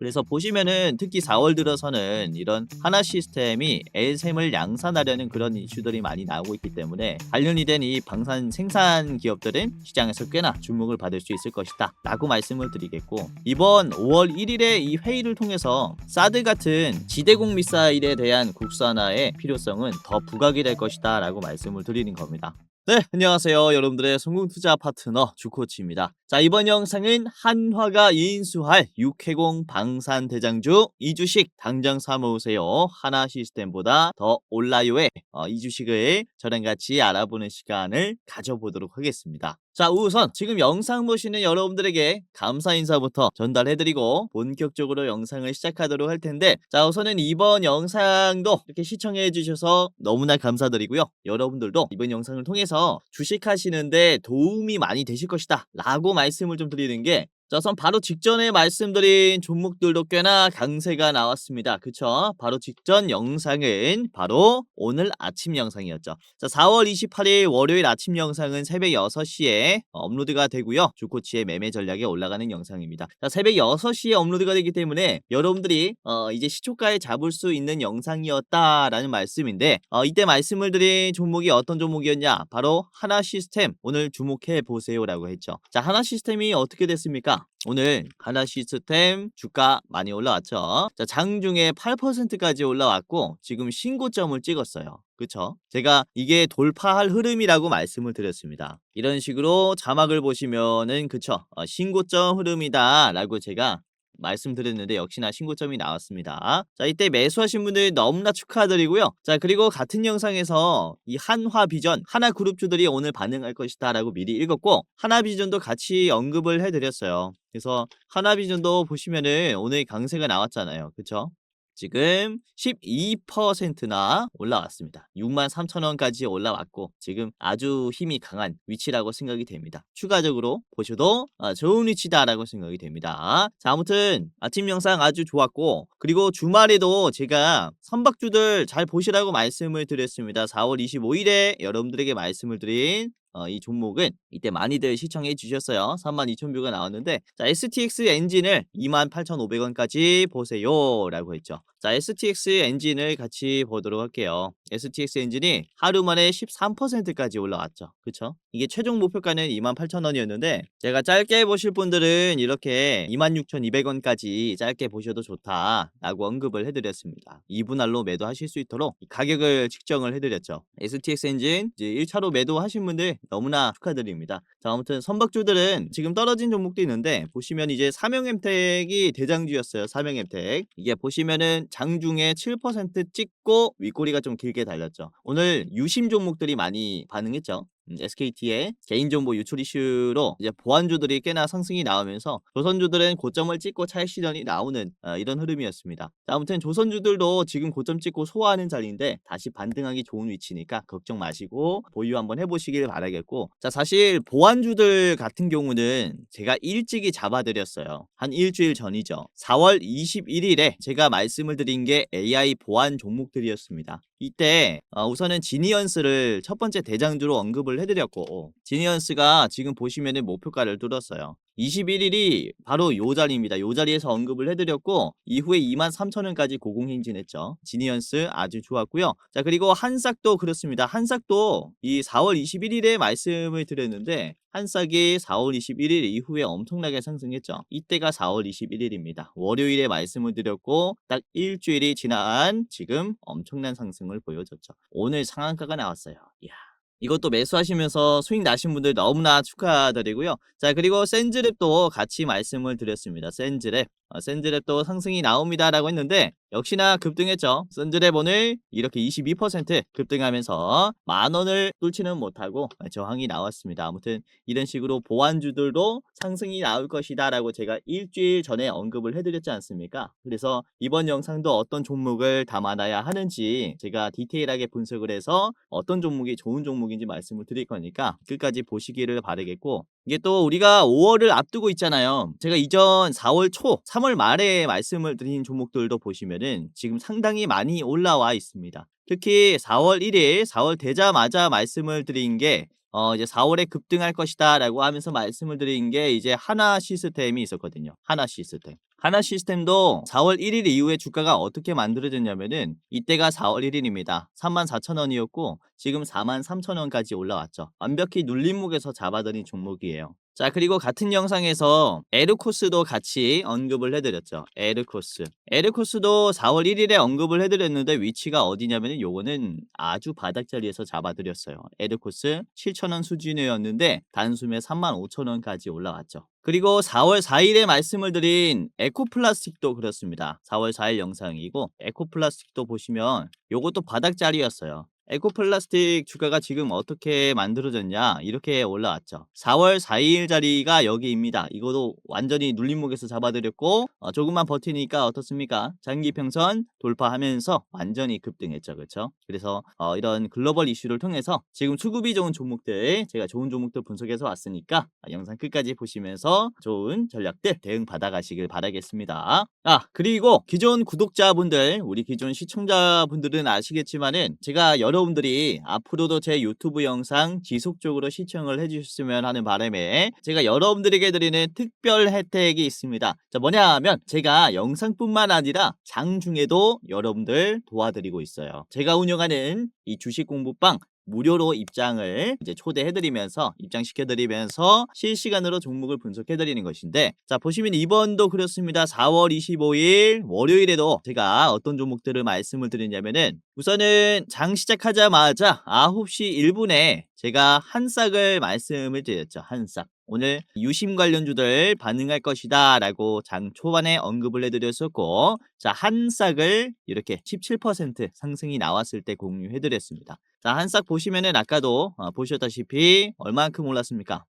그래서 보시면은 특히 4월 들어서는 이런 하나 시스템이 L셈을 양산하려는 그런 이슈들이 많이 나오고 있기 때문에 관련이 된 이 방산 생산 기업들은 시장에서 꽤나 주목을 받을 수 있을 것이다 라고 말씀을 드리겠고, 이번 5월 1일에 이 회의를 통해서 사드 같은 지대공 미사일에 대한 국산화의 필요성은 더 부각이 될 것이다 라고 말씀을 드리는 겁니다. 네, 안녕하세요. 여러분들의 성공투자 파트너 주코치입니다. 자, 이번 영상은 한화가 인수할 6회공 방산대장주 이 주식 당장 사모으세요. 하나 시스템보다 더 올라요에 이 주식을 저랑 같이 알아보는 시간을 가져보도록 하겠습니다. 자, 우선 지금 영상 보시는 여러분들에게 감사 인사부터 전달해드리고 본격적으로 영상을 시작하도록 할 텐데, 자, 우선은 이번 영상도 이렇게 시청해 주셔서 너무나 감사드리고요. 여러분들도 이번 영상을 통해서 주식하시는데 도움이 많이 되실 것이다 라고 말씀을 좀 드리는 게, 자, 우선 바로 직전에 말씀드린 종목들도 꽤나 강세가 나왔습니다. 그쵸? 바로 직전 영상은 바로 오늘 아침 영상이었죠. 자, 4월 28일 월요일 아침 영상은 새벽 6시에 업로드가 되고요. 주코치의 매매 전략에 올라가는 영상입니다. 자, 새벽 6시에 업로드가 되기 때문에 여러분들이 이제 시초가에 잡을 수 있는 영상이었다라는 말씀인데, 이때 말씀을 드린 종목이 어떤 종목이었냐? 바로 하나 시스템, 오늘 주목해 보세요라고 했죠. 자, 하나 시스템이 어떻게 됐습니까? 오늘 하나 시스템 주가 많이 올라왔죠. 자, 장중에 8%까지 올라왔고 지금 신고점을 찍었어요. 그쵸? 제가 이게 돌파할 흐름이라고 말씀을 드렸습니다. 이런 식으로 자막을 보시면은 그쵸? 신고점 흐름이다 라고 제가 말씀드렸는데 역시나 신고점이 나왔습니다. 자, 이때 매수하신 분들 너무나 축하드리고요. 자, 그리고 같은 영상에서 이 한화비전, 하나그룹주들이 오늘 반응할 것이다 라고 미리 읽었고, 하나비전도 같이 언급을 해드렸어요. 그래서 하나비전도 보시면은 오늘 강세가 나왔잖아요. 그쵸? 지금 12%나 올라왔습니다. 63,000원까지 올라왔고 지금 아주 힘이 강한 위치라고 생각이 됩니다. 추가적으로 보셔도 좋은 위치다라고 생각이 됩니다. 자, 아무튼 아침 영상 아주 좋았고, 그리고 주말에도 제가 선박주들 잘 보시라고 말씀을 드렸습니다. 4월 25일에 여러분들에게 말씀을 드린 이 종목은 이때 많이들 시청해 주셨어요. 32,000뷰가 나왔는데, 자, STX 엔진을 28,500원까지 보세요 라고 했죠. 자, STX 엔진을 같이 보도록 할게요. STX 엔진이 하루 만에 13%까지 올라왔죠. 그쵸? 이게 최종 목표가는 28,000원이었는데 제가 짧게 보실 분들은 이렇게 26,200원까지 짧게 보셔도 좋다 라고 언급을 해드렸습니다. 2분할로 매도하실 수 있도록 가격을 측정을 해드렸죠. STX 엔진 이제 1차로 매도하신 분들 너무나 축하드립니다. 자, 아무튼 선박주들은 지금 떨어진 종목도 있는데 보시면 이제 삼영엠텍이 대장주였어요. 삼영엠텍 이게 보시면은 장중에 7% 찍고 윗꼬리가 좀 길게 달렸죠. 오늘 유심 종목들이 많이 반응했죠. SKT의 개인정보 유출 이슈로 이제 보안주들이 꽤나 상승이 나오면서 조선주들은 고점을 찍고 차익 실현이 나오는 이런 흐름이었습니다. 자, 아무튼 조선주들도 지금 고점 찍고 소화하는 자리인데 다시 반등하기 좋은 위치니까 걱정 마시고 보유 한번 해보시길 바라겠고, 자, 사실 보안주들 같은 경우는 제가 일찍이 잡아드렸어요. 한 일주일 전이죠. 4월 21일에 제가 말씀을 드린 게 AI 보안 종목들이었습니다. 이때 우선은 지니언스를 첫 번째 대장주로 언급을 해드렸고, 지니언스가 지금 보시면은 목표가를 뚫었어요. 21일이 바로 요 자리입니다. 요 자리에서 언급을 해드렸고 이후에 23,000원까지 고공행진했죠. 지니언스 아주 좋았고요. 자, 그리고 한싹도 그렇습니다. 한싹도 이 4월 21일에 말씀을 드렸는데 한싹이 4월 21일 이후에 엄청나게 상승했죠. 이때가 4월 21일입니다. 월요일에 말씀을 드렸고 딱 일주일이 지난 지금 엄청난 상승을 보여줬죠. 오늘 상한가가 나왔어요. 이야. 이것도 매수하시면서 수익 나신 분들 너무나 축하드리고요. 자, 그리고 센즈랩도 같이 말씀을 드렸습니다. 센즈랩. 센즈랩도 상승이 나옵니다 라고 했는데 역시나 급등했죠. 센즈랩 오늘 이렇게 22% 급등하면서 10,000원을 뚫지는 못하고 저항이 나왔습니다. 아무튼 이런 식으로 보안주들도 상승이 나올 것이다 라고 제가 일주일 전에 언급을 해드렸지 않습니까? 그래서 이번 영상도 어떤 종목을 담아놔야 하는지 제가 디테일하게 분석을 해서 어떤 종목이 좋은 종목인지 말씀을 드릴 거니까 끝까지 보시기를 바라겠고, 이게 또 우리가 5월을 앞두고 있잖아요. 제가 이전 4월 초, 3월 말에 말씀을 드린 종목들도 보시면은 지금 상당히 많이 올라와 있습니다. 특히 4월 1일, 4월 되자마자 말씀을 드린 게 이제 4월에 급등할 것이다 라고 하면서 말씀을 드린 게 이제 하나 시스템이 있었거든요. 하나 시스템. 하나 시스템도 4월 1일 이후에 주가가 어떻게 만들어졌냐면은 이때가 4월 1일입니다. 34,000원이었고 지금 43,000원까지 올라왔죠. 완벽히 눌림목에서 잡아들인 종목이에요. 자, 그리고 같은 영상에서 에르코스도 같이 언급을 해드렸죠. 에르코스도 4월 1일에 언급을 해드렸는데 위치가 어디냐면 요거는 아주 바닥자리에서 잡아드렸어요. 에르코스 7,000원 수준이었는데 단숨에 35,000원까지 올라왔죠. 그리고 4월 4일에 말씀을 드린 에코플라스틱도 그렇습니다. 4월 4일 영상이고 에코플라스틱도 보시면 요것도 바닥자리였어요. 에코플라스틱 주가가 지금 어떻게 만들어졌냐 이렇게 올라왔죠. 4월 4일 자리가 여기입니다. 이거도 완전히 눌림목에서 잡아드렸고 조금만 버티니까 어떻습니까? 장기평선 돌파하면서 완전히 급등했죠. 그렇죠? 그래서 이런 글로벌 이슈를 통해서 지금 수급이 좋은 종목들 제가 좋은 종목들 분석해서 왔으니까 영상 끝까지 보시면서 좋은 전략들 대응 받아가시길 바라겠습니다. 그리고 기존 구독자분들 우리 기존 시청자분들은 아시겠지만은 제가 여러분들이 앞으로도 제 유튜브 영상 지속적으로 시청을 해주셨으면 하는 바람에 제가 여러분들에게 드리는 특별 혜택이 있습니다. 자, 뭐냐 하면 제가 영상뿐만 아니라 장중에도 여러분들 도와드리고 있어요. 제가 운영하는 이 주식 공부방 무료로 입장을 이제 초대해드리면서 입장시켜드리면서 실시간으로 종목을 분석해드리는 것인데 자 보시면 이번도 그렇습니다. 4월 25일 월요일에도 제가 어떤 종목들을 말씀을 드리냐면은 우선은 장 시작하자마자 9시 1분에 제가 한 싹을 말씀을 드렸죠. 한 싹. 오늘 유심 관련주들 반응할 것이다 라고 장 초반에 언급을 해드렸었고 자 한 싹을 이렇게 17% 상승이 나왔을 때 공유해드렸습니다. 자, 한 싹 보시면은 아까도 보셨다시피 얼마만큼 올랐습니까?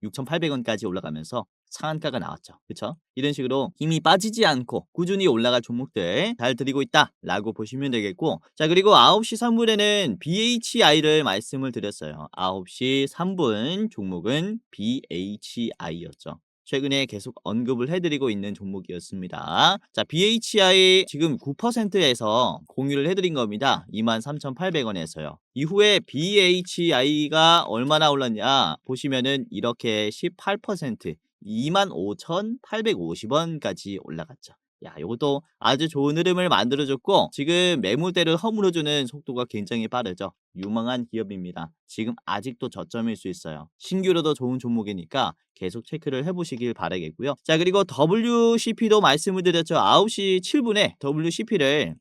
6,800원까지 올라가면서 상한가가 나왔죠. 그쵸? 이런 식으로 힘이 빠지지 않고 꾸준히 올라갈 종목들 잘 드리고 있다 라고 보시면 되겠고 자 그리고 9시 3분에는 BHI를 말씀을 드렸어요. 9시 3분 종목은 BHI였죠. 최근에 계속 언급을 해드리고 있는 종목이었습니다. 자, BHI 지금 9%에서 공유를 해드린 겁니다. 23,800원에서요. 이후에 BHI가 얼마나 올랐냐 보시면은 이렇게 18% 25,850원까지 올라갔죠. 야, 이것도 아주 좋은 흐름을 만들어줬고 지금 매물대를 허물어주는 속도가 굉장히 빠르죠. 유망한 기업입니다. 지금 아직도 저점일 수 있어요. 신규로도 좋은 종목이니까 계속 체크를 해보시길 바라겠고요. 자 그리고 WCP도 말씀을 드렸죠. 9시 7분에 WCP를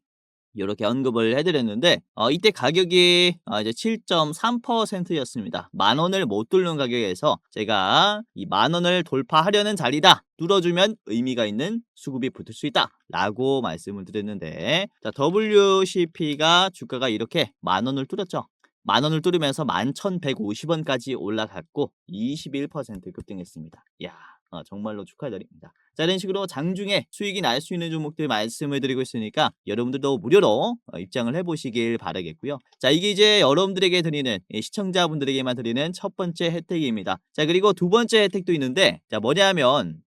이렇게 언급을 해드렸는데 이때 가격이 이제 7.3%였습니다. 10,000원을 못 뚫는 가격에서 제가 이 10,000원을 돌파하려는 자리다. 뚫어주면 의미가 있는 수급이 붙을 수 있다 라고 말씀을 드렸는데 자 WCP가 주가가 이렇게 10,000원을 뚫었죠. 10,000원을 뚫으면서 11,150원까지 올라갔고 21% 급등했습니다. 이야 정말로 축하드립니다. 자 이런 식으로 장중에 수익이 날 수 있는 종목들 말씀을 드리고 있으니까 여러분들도 무료로 입장을 해보시길 바라겠고요. 자 이게 이제 여러분들에게 드리는 시청자분들에게만 드리는 첫 번째 혜택입니다. 자 그리고 두 번째 혜택도 있는데 자 뭐냐면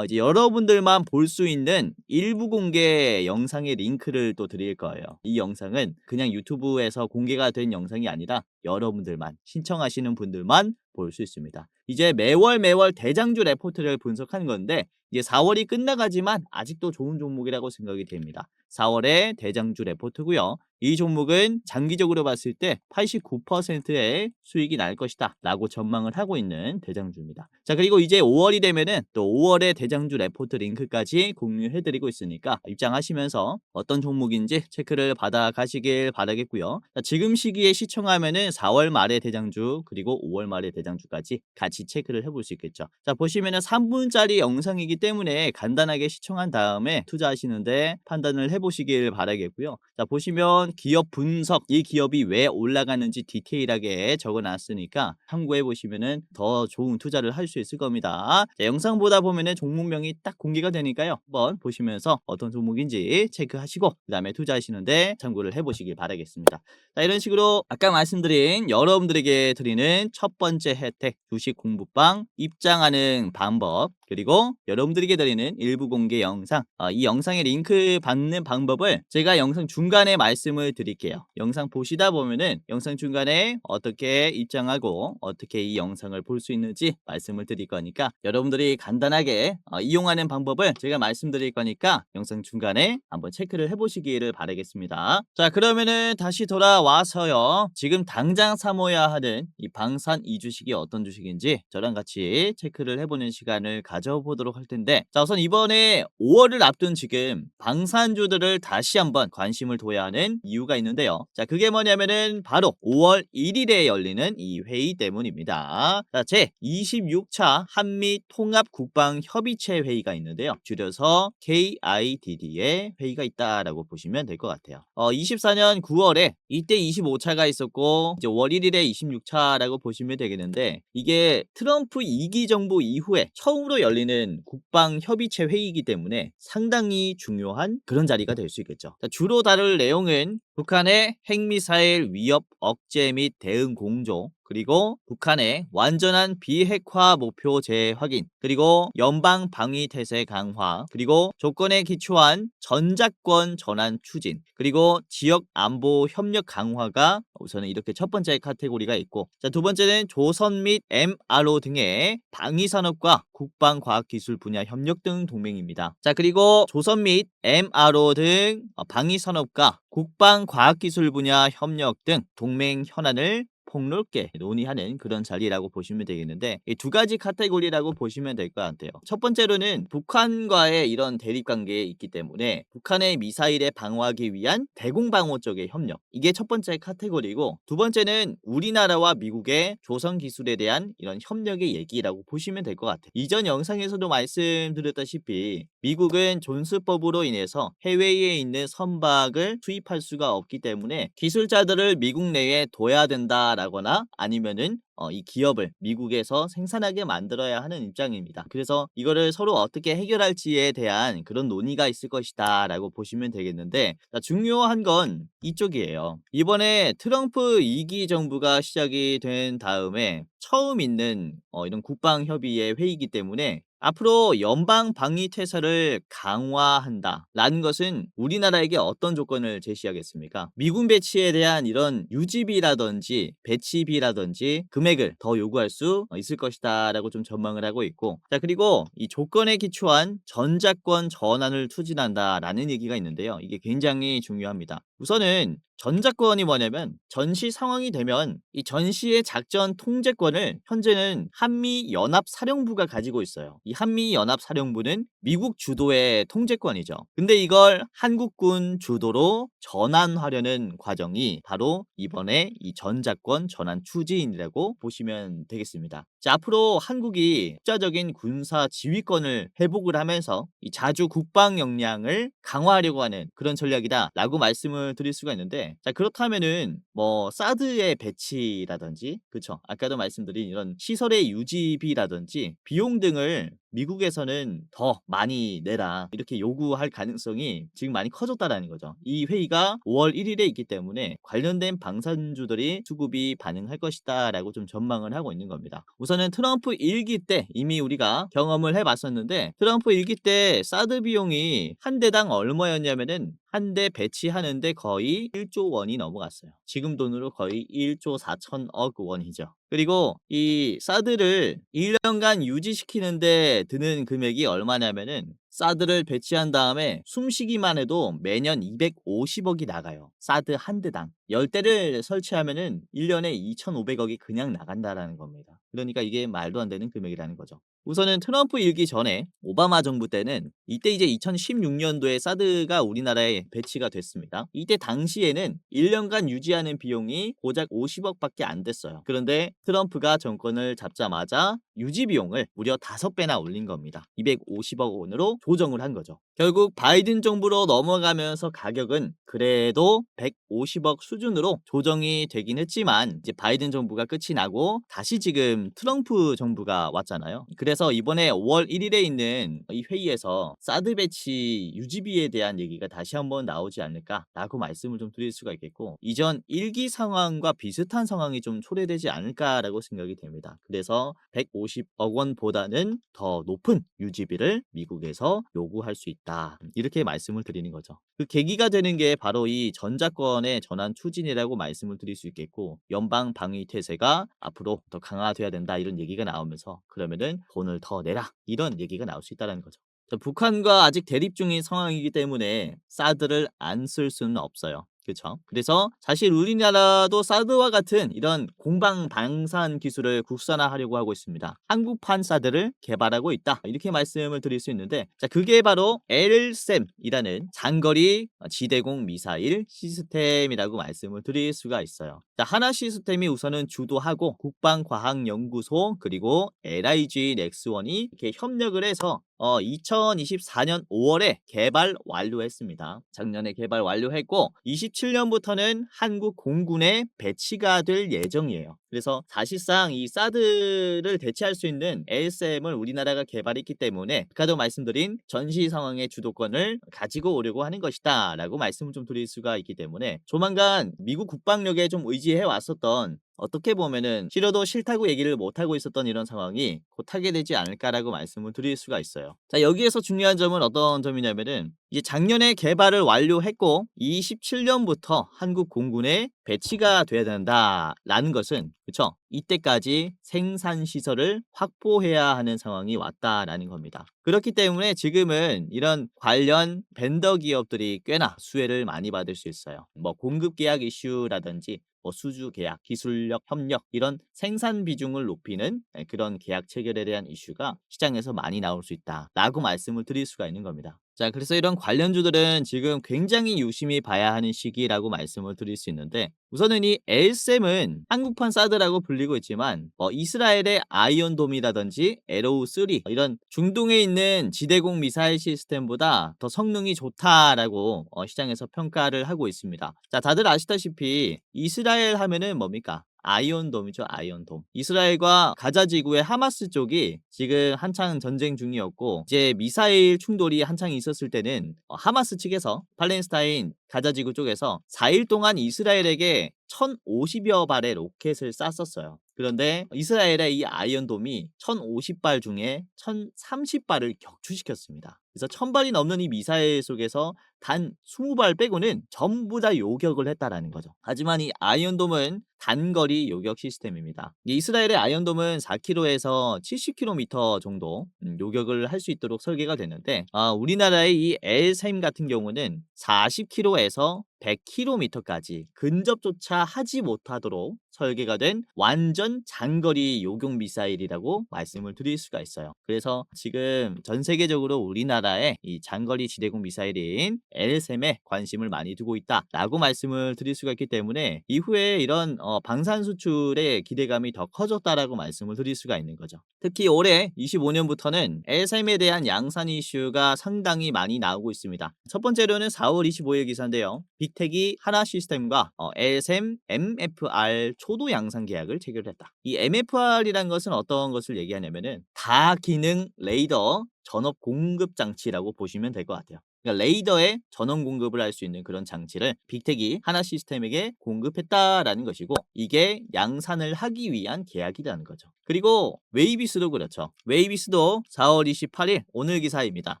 이제 여러분들만 볼 수 있는 일부 공개 영상의 링크를 또 드릴 거예요. 이 영상은 그냥 유튜브에서 공개가 된 영상이 아니라 여러분들만 신청하시는 분들만 볼 수 있습니다. 이제 매월 대장주 레포트를 분석하는 건데 이제 4월이 끝나가지만 아직도 좋은 종목이라고 생각이 됩니다. 4월의 대장주 레포트고요. 이 종목은 장기적으로 봤을 때 89%의 수익이 날 것이다 라고 전망을 하고 있는 대장주입니다. 자 그리고 이제 5월이 되면은 또 5월의 대장주 레포트 링크까지 공유해드리고 있으니까 입장하시면서 어떤 종목인지 체크를 받아 가시길 바라겠고요. 자, 지금 시기에 시청하면은 4월 말의 대장주 그리고 5월 말의 대장주까지 같이 체크를 해볼 수 있겠죠. 자 보시면은 3분짜리 영상이기 때문에 간단하게 시청한 다음에 투자하시는데 판단을 해보시길 바라겠고요. 자 보시면 기업 분석 이 기업이 왜 올라가는지 디테일하게 적어놨으니까 참고해 보시면은 더 좋은 투자를 할 수 있을 겁니다. 자, 영상 보다 보면은 종목명이 딱 공개가 되니까요. 한번 보시면서 어떤 종목인지 체크하시고 그 다음에 투자하시는데 참고를 해보시길 바라겠습니다. 자 이런 식으로 아까 말씀드린 여러분들에게 드리는 첫 번째 혜택 주식 공부방 입장하는 방법 그리고 여러분들에게 드리는 일부 공개 영상 이 영상의 링크 받는 방법을 제가 영상 중간에 말씀을 말씀을 드릴게요. 영상 보시다 보면은 영상 중간에 어떻게 입장하고 어떻게 이 영상을 볼 수 있는지 말씀을 드릴 거니까 여러분들이 간단하게 이용하는 방법을 제가 말씀드릴 거니까 영상 중간에 한번 체크를 해보시기를 바라겠습니다. 자, 그러면은 다시 돌아와서요. 지금 당장 사모야 하는 이 방산 이 주식이 어떤 주식인지 저랑 같이 체크를 해보는 시간을 가져보도록 할 텐데, 자, 우선 이번에 5월을 앞둔 지금 방산주들을 다시 한번 관심을 둬야 하는 이유가 있는데요. 자, 그게 뭐냐면은 바로 5월 1일에 열리는 이 회의 때문입니다. 자, 제 26차 한미 통합 국방 협의체 회의가 있는데요. 줄여서 KIDD의 회의가 있다라고 보시면 될 것 같아요. 24년 9월에 이때 25차가 있었고 이제 5월 1일에 26차라고 보시면 되겠는데, 이게 트럼프 2기 정부 이후에 처음으로 열리는 국방 협의체 회의이기 때문에 상당히 중요한 그런 자리가 될 수 있겠죠. 자, 주로 다룰 내용은 북한의 핵미사일 위협 억제 및 대응 공조, 그리고 북한의 완전한 비핵화 목표 재확인, 그리고 연방 방위 태세 강화, 그리고 조건에 기초한 전작권 전환 추진, 그리고 지역 안보 협력 강화가 우선은 이렇게 첫 번째 카테고리가 있고, 자, 두 번째는 조선 및 MRO 등의 방위산업과 국방과학기술 분야 협력 등 동맹입니다. 자, 그리고 조선 및 MRO 등 방위산업과 국방과학기술 분야 협력 등 동맹 현안을 폭넓게 논의하는 그런 자리라고 보시면 되겠는데, 이 두 가지 카테고리라고 보시면 될 것 같아요. 첫 번째로는 북한과의 이런 대립관계에 있기 때문에 북한의 미사일에 방어하기 위한 대공방어 쪽의 협력, 이게 첫 번째 카테고리고, 두 번째는 우리나라와 미국의 조선 기술에 대한 이런 협력의 얘기라고 보시면 될 것 같아요. 이전 영상에서도 말씀드렸다시피 미국은 존스법으로 인해서 해외에 있는 선박을 수입할 수가 없기 때문에 기술자들을 미국 내에 둬야 된다라거나 아니면은 이 기업을 미국에서 생산하게 만들어야 하는 입장입니다. 그래서 이거를 서로 어떻게 해결할지에 대한 그런 논의가 있을 것이다 라고 보시면 되겠는데, 자, 중요한 건 이쪽이에요. 이번에 트럼프 2기 정부가 시작이 된 다음에 처음 있는 이런 국방협의회 회의이기 때문에 앞으로 연방 방위 태세를 강화한다라는 것은 우리나라에게 어떤 조건을 제시하겠습니까? 미군 배치에 대한 이런 유지비라든지 배치비라든지 금액을 더 요구할 수 있을 것이다라고 좀 전망을 하고 있고, 자, 그리고 이 조건에 기초한 전작권 전환을 추진한다라는 얘기가 있는데요. 이게 굉장히 중요합니다. 우선은 전작권이 뭐냐면 전시 상황이 되면 이 전시의 작전 통제권을 현재는 한미연합사령부가 가지고 있어요. 이 한미연합사령부는 미국 주도의 통제권이죠. 근데 이걸 한국군 주도로 전환하려는 과정이 바로 이번에 이 전작권 전환 추진이라고 보시면 되겠습니다. 자, 앞으로 한국이 국자적인 군사 지휘권을 회복을 하면서 이 자주 국방 역량을 강화하려고 하는 그런 전략이다라고 말씀을 드릴 수가 있는데, 자, 그렇다면은 뭐 사드의 배치라든지, 그쵸, 아까도 말씀드린 이런 시설의 유지비라든지 비용 등을 미국에서는 더 많이 내라 이렇게 요구할 가능성이 지금 많이 커졌다라는 거죠. 이 회의가 5월 1일에 있기 때문에 관련된 방산주들이 수급이 반응할 것이다 라고 좀 전망을 하고 있는 겁니다. 우선은 트럼프 1기 때 이미 우리가 경험을 해봤었는데, 트럼프 1기 때 사드 비용이 한 대당 얼마였냐면은 한 대 배치하는데 거의 1조 원이 넘어갔어요. 지금 돈으로 거의 1조 4천억 원이죠. 그리고 이 사드를 1년간 유지시키는데 드는 금액이 얼마냐면은 사드를 배치한 다음에 숨쉬기만 해도 매년 250억이 나가요. 사드 한 대당. 10대를 설치하면은 1년에 2,500억이 그냥 나간다라는 겁니다. 그러니까 이게 말도 안 되는 금액이라는 거죠. 우선은 트럼프 일기 전에 오바마 정부 때는 이때 이제 2016년도에 사드가 우리나라에 배치가 됐습니다. 이때 당시에는 1년간 유지하는 비용이 고작 50억밖에 안 됐어요. 그런데 트럼프가 정권을 잡자마자 유지 비용을 무려 5배나 올린 겁니다. 250억 원으로 조정을 한 거죠. 결국 바이든 정부로 넘어가면서 가격은 그래도 150억 수준으로 조정이 되긴 했지만 이제 바이든 정부가 끝이 나고 다시 지금 트럼프 정부가 왔잖아요. 그래서 이번에 5월 1일에 있는 이 회의에서 사드 배치 유지비에 대한 얘기가 다시 한번 나오지 않을까라고 말씀을 좀 드릴 수가 있겠고, 이전 1기 상황과 비슷한 상황이 좀 초래되지 않을까라고 생각이 됩니다. 그래서 150억 원보다는 더 높은 유지비를 미국에서 요구할 수 있다, 이렇게 말씀을 드리는 거죠. 그 계기가 되는 게 바로 이 전자권의 전환 추진이라고 말씀을 드릴 수 있겠고, 연방 방위 태세가 앞으로 더 강화돼야 된다 이런 얘기가 나오면서 그러면은 돈을 더 내라 이런 얘기가 나올 수 있다는 거죠. 자, 북한과 아직 대립 중인 상황이기 때문에 사드를 안 쓸 수는 없어요. 그렇죠? 그래서 사실 우리나라도 사드와 같은 이런 공방 방산 기술을 국산화하려고 하고 있습니다. 한국판 사드를 개발하고 있다, 이렇게 말씀을 드릴 수 있는데, 자, 그게 바로 LSAM이라는 장거리 지대공 미사일 시스템이라고 말씀을 드릴 수가 있어요. 자, 하나 시스템이 우선은 주도하고 국방과학연구소 그리고 LIG 넥스원이 이렇게 협력을 해서 2024년 5월에 개발 완료했습니다. 작년에 개발 완료했고 27년부터는 한국 공군에 배치가 될 예정이에요. 그래서 사실상 이 사드를 대체할 수 있는 LSM을 우리나라가 개발했기 때문에 아까도 말씀드린 전시 상황의 주도권을 가지고 오려고 하는 것이다 라고 말씀을 좀 드릴 수가 있기 때문에, 조만간 미국 국방력에 좀 의지해 왔었던, 어떻게 보면은 싫어도 싫다고 얘기를 못하고 있었던 이런 상황이 곧 하게 되지 않을까라고 말씀을 드릴 수가 있어요. 자, 여기에서 중요한 점은 어떤 점이냐면은, 이제 작년에 개발을 완료했고 27년부터 한국 공군에 배치가 돼야 된다라는 것은, 그쵸? 이때까지 생산 시설을 확보해야 하는 상황이 왔다라는 겁니다. 그렇기 때문에 지금은 이런 관련 벤더 기업들이 꽤나 수혜를 많이 받을 수 있어요. 뭐 공급 계약 이슈라든지 수주 계약, 기술력 협력, 이런 생산 비중을 높이는 그런 계약 체결에 대한 이슈가 시장에서 많이 나올 수 있다라고 말씀을 드릴 수가 있는 겁니다. 자, 그래서 이런 관련주들은 지금 굉장히 유심히 봐야 하는 시기라고 말씀을 드릴 수 있는데, 우선은 이 LSM은 한국판 사드라고 불리고 있지만 이스라엘의 아이언돔이라든지 에로우3 이런 중동에 있는 지대공 미사일 시스템보다 더 성능이 좋다라고 시장에서 평가를 하고 있습니다. 자, 다들 아시다시피 이스라엘 하면은 뭡니까? 아이언돔이죠, 아이언돔. 이스라엘과 가자 지구의 하마스 쪽이 지금 한창 전쟁 중이었고, 이제 미사일 충돌이 한창 있었을 때는 하마스 측에서 팔레스타인 가자 지구 쪽에서 4일 동안 이스라엘에게 1050여 발의 로켓을 쐈었어요. 그런데 이스라엘의 이 아이언돔이 1050발 중에 1030발을 격추시켰습니다. 그래서 1000발이 넘는 이 미사일 속에서 단 20발 빼고는 전부 다 요격을 했다라는 거죠. 하지만 이 아이언돔은 단거리 요격 시스템입니다. 이스라엘의 아이언돔은 4km에서 70km 정도 요격을 할 수 있도록 설계가 됐는데, 우리나라의 이 LSAM 같은 경우는 40km에서 100km까지 근접조차 하지 못하도록 설계가 된 완전 장거리 요격 미사일이라고 말씀을 드릴 수가 있어요. 그래서 지금 전 세계적으로 우리나라의 이 장거리 지대공 미사일인 LSM에 관심을 많이 두고 있다라고 말씀을 드릴 수가 있기 때문에, 이후에 이런 방산 수출의 기대감이 더 커졌다라고 말씀을 드릴 수가 있는 거죠. 특히 올해 25년부터는 LSM에 대한 양산 이슈가 상당히 많이 나오고 있습니다. 첫 번째로는 4월 25일 기사인데요. 빅텍이 하나 시스템과 LSM MFR 초도 양산 계약을 체결했다. 이 MFR이란 것은 어떤 것을 얘기하냐면은 다기능 레이더 전업 공급 장치라고 보시면 될 것 같아요. 그러니까 레이더에 전원 공급을 할 수 있는 그런 장치를 빅텍이 하나 시스템에게 공급했다라는 것이고, 이게 양산을 하기 위한 계약이라는 거죠. 그리고 웨이비스도 그렇죠. 웨이비스도 4월 28일 오늘 기사입니다.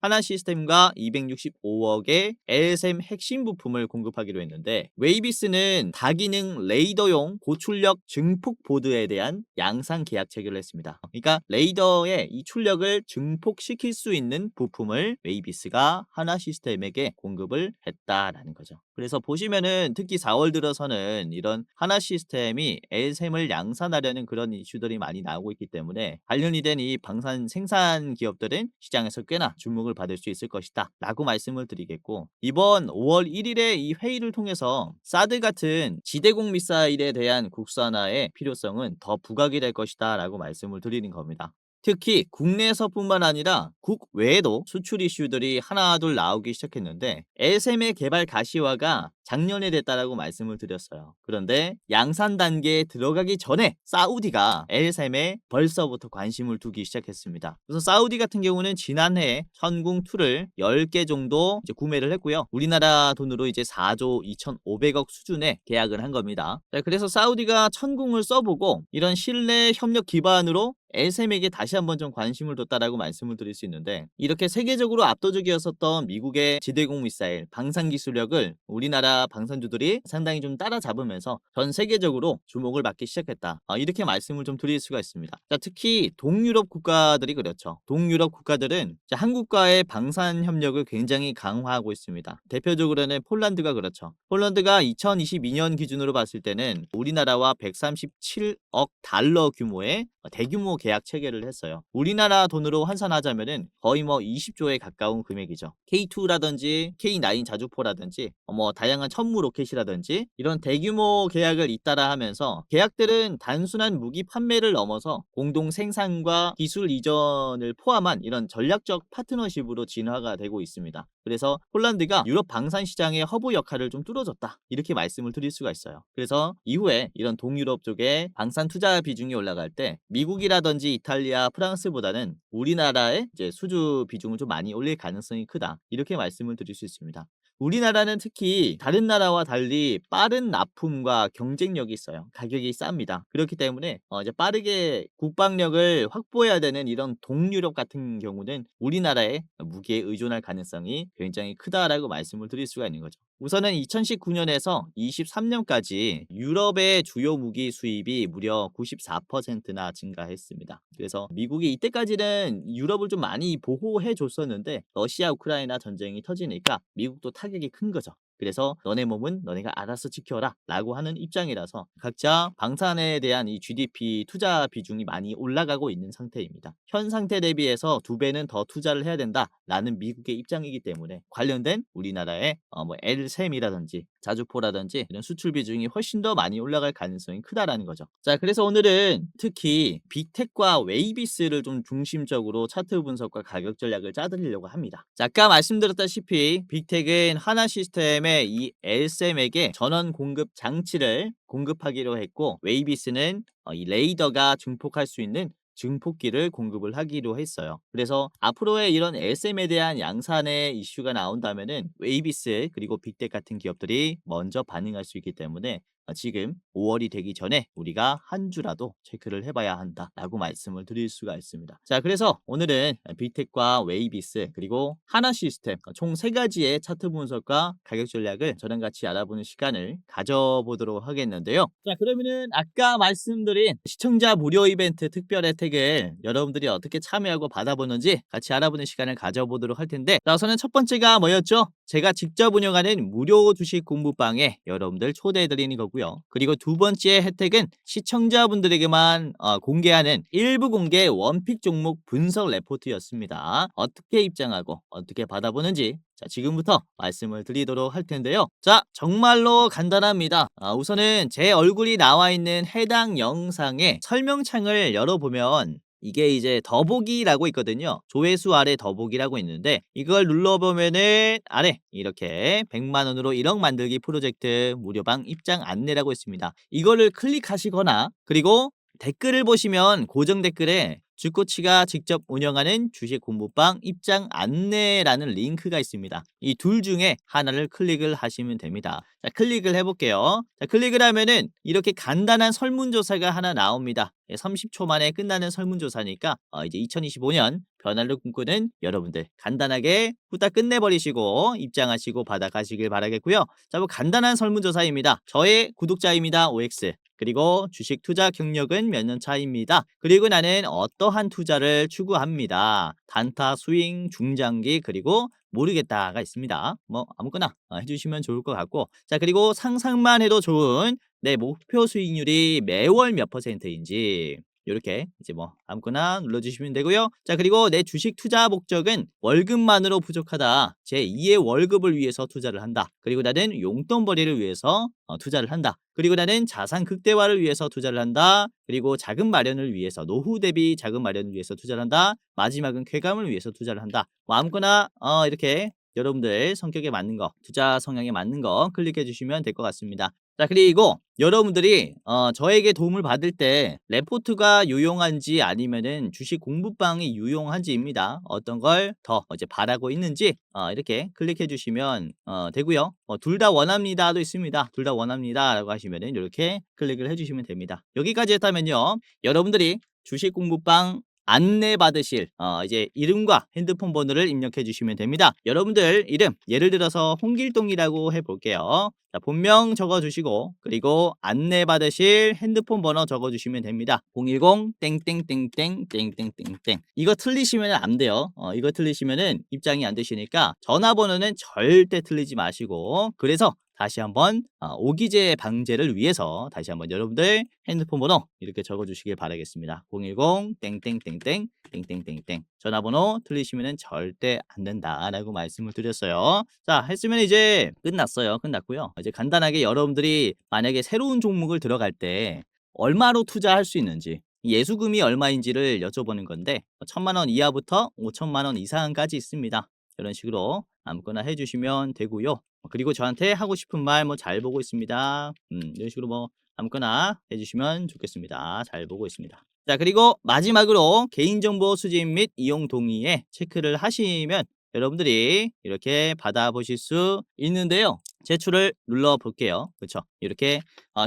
하나 시스템과 265억의 LSM 핵심 부품을 공급하기로 했는데, 웨이비스는 다기능 레이더용 고출력 증폭 보드에 대한 양산 계약 체결을 했습니다. 그러니까 레이더의 이 출력을 증폭시킬 수 있는 부품을 웨이비스가 하나 시스템에게 공급을 했다라는 거죠. 그래서 보시면은 특히 4월 들어서는 이런 하나 시스템이 LSM을 양산하려는 그런 이슈들이 많이 나오고 있기 때문에, 관련이 된 이 방산 생산 기업들은 시장에서 꽤나 주목을 받을 수 있을 것이다 라고 말씀을 드리겠고, 이번 5월 1일에 이 회의를 통해서 사드 같은 지대공 미사일에 대한 국산화의 필요성은 더 부각이 될 것이다 라고 말씀을 드리는 겁니다. 특히 국내에서뿐만 아니라 국외에도 수출 이슈들이 하나둘 나오기 시작했는데 LSM의 개발 가시화가 작년에 됐다라고 말씀을 드렸어요. 그런데 양산 단계에 들어가기 전에 사우디가 LSM에 벌써부터 관심을 두기 시작했습니다. 우선 사우디 같은 경우는 지난해 천궁2를 10개 정도 이제 구매를 했고요. 우리나라 돈으로 이제 4조 2,500억 수준의 계약을 한 겁니다. 자, 그래서 사우디가 천궁을 써보고 이런 신뢰 협력 기반으로 LSM에게 다시 한번 좀 관심을 뒀다라고 말씀을 드릴 수 있는데, 이렇게 세계적으로 압도적이었었던 미국의 지대공 미사일 방산 기술력을 우리나라 방산주들이 상당히 좀 따라잡으면서 전 세계적으로 주목을 받기 시작했다. 이렇게 말씀을 좀 드릴 수가 있습니다. 자, 특히 동유럽 국가들이 그렇죠. 동유럽 국가들은 한국과의 방산 협력을 굉장히 강화하고 있습니다. 대표적으로는 폴란드가 그렇죠. 폴란드가 2022년 기준으로 봤을 때는 우리나라와 137억 달러 규모의 대규모 계약 체결을 했어요. 우리나라 돈으로 환산하자면은 거의 뭐 20조에 가까운 금액이죠. K2라든지 K9 자주포라든지 뭐 다양한 천무 로켓이라든지 이런 대규모 계약을 잇따라 하면서 계약들은 단순한 무기 판매를 넘어서 공동 생산과 기술 이전을 포함한 이런 전략적 파트너십으로 진화가 되고 있습니다. 그래서 폴란드가 유럽 방산 시장의 허브 역할을 좀 뚫어줬다, 이렇게 말씀을 드릴 수가 있어요. 그래서 이후에 이런 동유럽 쪽에 방산 투자 비중이 올라갈 때 미국이라든지 이탈리아, 프랑스보다는 우리나라의 이제 수주 비중을 좀 많이 올릴 가능성이 크다, 이렇게 말씀을 드릴 수 있습니다. 우리나라는 특히 다른 나라와 달리 빠른 납품과 경쟁력이 있어요. 가격이 쌉니다. 그렇기 때문에 이제 빠르게 국방력을 확보해야 되는 이런 동유럽 같은 경우는 우리나라의 무기에 의존할 가능성이 굉장히 크다라고 말씀을 드릴 수가 있는 거죠. 우선은 2019년에서 23년까지 유럽의 주요 무기 수입이 무려 94%나 증가했습니다. 그래서 미국이 이때까지는 유럽을 좀 많이 보호해 줬었는데 러시아 우크라이나 전쟁이 터지니까 미국도 타격이 큰 거죠. 그래서 너네 몸은 너네가 알아서 지켜라 라고 하는 입장이라서 각자 방산에 대한 이 GDP 투자 비중이 많이 올라가고 있는 상태입니다. 현 상태 대비해서 2배는 더 투자를 해야 된다라는 미국의 입장이기 때문에 관련된 우리나라의 뭐 LSM이라든지 자주포라든지 이런 수출 비중이 훨씬 더 많이 올라갈 가능성이 크다라는 거죠. 자, 그래서 오늘은 특히 빅텍과 웨이비스를 좀 중심적으로 차트 분석과 가격 전략을 짜드리려고 합니다. 자, 아까 말씀드렸다시피 빅텍은 하나 시스템의 이 LSM에게 전원 공급 장치를 공급하기로 했고, 웨이비스는 이 레이더가 증폭할 수 있는 증폭기를 공급을 하기로 했어요. 그래서 앞으로의 이런 LSM에 대한 양산의 이슈가 나온다면은 웨이비스 그리고 빅텍 같은 기업들이 먼저 반응할 수 있기 때문에 지금 5월이 되기 전에 우리가 한 주라도 체크를 해봐야 한다라고 말씀을 드릴 수가 있습니다. 자, 그래서 오늘은 빅텍과 웨이비스 그리고 하나 시스템 총 3가지의 차트 분석과 가격 전략을 저랑 같이 알아보는 시간을 가져보도록 하겠는데요. 자, 그러면은 아까 말씀드린 시청자 무료 이벤트 특별 혜택을 여러분들이 어떻게 참여하고 받아보는지 같이 알아보는 시간을 가져보도록 할 텐데, 자, 우선은 첫 번째가 뭐였죠? 제가 직접 운영하는 무료 주식 공부방에 여러분들 초대해드리는 거고요. 그리고 두 번째 혜택은 시청자분들에게만 공개하는 일부 공개 원픽 종목 분석 레포트였습니다. 어떻게 입장하고 어떻게 받아보는지 지금부터 말씀을 드리도록 할 텐데요. 자, 정말로 간단합니다. 우선은 제 얼굴이 나와 있는 해당 영상의 설명창을 열어보면 이게 이제 더보기라고 있거든요. 조회수 아래 더보기라고 있는데 이걸 눌러보면은 아래 이렇게 100만 원으로 1억 만들기 프로젝트 무료방 입장 안내라고 있습니다. 이거를 클릭하시거나 그리고 댓글을 보시면 고정 댓글에 주코치가 직접 운영하는 주식 공부방 입장 안내라는 링크가 있습니다. 이 둘 중에 하나를 클릭을 하시면 됩니다. 자, 클릭을 해볼게요. 자, 클릭을 하면은 이렇게 간단한 설문조사가 하나 나옵니다. 30초 만에 끝나는 설문조사니까 이제 2025년 변화를 꿈꾸는 여러분들 간단하게 후딱 끝내버리시고 입장하시고 받아가시길 바라겠고요. 자, 뭐 간단한 설문조사입니다. 저의 구독자입니다. OX. 그리고 주식 투자 경력은 몇 년 차입니다. 그리고 나는 어떠한 투자를 추구합니다. 단타, 스윙, 중장기, 그리고 모르겠다가 있습니다. 뭐 아무거나 해주시면 좋을 것 같고, 자, 그리고 상상만 해도 좋은 내 목표 수익률이 매월 몇 %인지, 요렇게 이제 뭐 아무거나 눌러주시면 되고요. 자, 그리고 내 주식 투자 목적은 월급만으로 부족하다. 제2의 월급을 위해서 투자를 한다. 그리고 나는 용돈벌이를 위해서 투자를 한다. 그리고 나는 자산 극대화를 위해서 투자를 한다. 그리고 자금 마련을 위해서 노후 대비 자금 마련을 위해서 투자를 한다. 마지막은 쾌감을 위해서 투자를 한다. 뭐 아무거나 이렇게 여러분들 성격에 맞는 거, 투자 성향에 맞는 거 클릭해 주시면 될 것 같습니다. 자, 그리고 여러분들이 저에게 도움을 받을 때 레포트가 유용한지 아니면은 주식 공부방이 유용한지입니다. 어떤 걸 더 이제 바라고 있는지 이렇게 클릭해 주시면 되고요. 둘 다 원합니다도 있습니다. 둘 다 원합니다라고 하시면은 이렇게 클릭을 해 주시면 됩니다. 여기까지 했다면요. 여러분들이 주식 공부방 안내 받으실 이제 이름과 핸드폰 번호를 입력해 주시면 됩니다. 여러분들 이름 예를 들어서 홍길동이라고 해 볼게요. 자, 본명 적어 주시고 그리고 안내 받으실 핸드폰 번호 적어 주시면 됩니다. 010 땡땡땡땡 땡땡땡땡. 이거 틀리시면 안 돼요. 이거 틀리시면은 입장이 안 되시니까 전화번호는 절대 틀리지 마시고, 그래서 다시 한번 오기재 방제를 위해서 다시 한번 여러분들 핸드폰 번호 이렇게 적어 주시길 바라겠습니다. 010 땡땡땡땡 땡땡땡땡. 전화번호 틀리시면 절대 안 된다라고 말씀을 드렸어요. 자, 했으면 이제 끝났어요. 끝났고요. 이제 간단하게 여러분들이 만약에 새로운 종목을 들어갈 때 얼마로 투자할 수 있는지, 예수금이 얼마인지를 여쭤보는 건데 1,000만 원 이하부터 5천만 원 이상까지 있습니다. 이런 식으로 아무거나 해주시면 되고요. 그리고 저한테 하고 싶은 말 뭐 잘 보고 있습니다. 이런 식으로 뭐 아무거나 해주시면 좋겠습니다. 잘 보고 있습니다. 자, 그리고 마지막으로 개인정보 수집 및 이용 동의에 체크를 하시면 여러분들이 이렇게 받아보실 수 있는데요. 제출을 눌러 볼게요. 그렇죠? 이렇게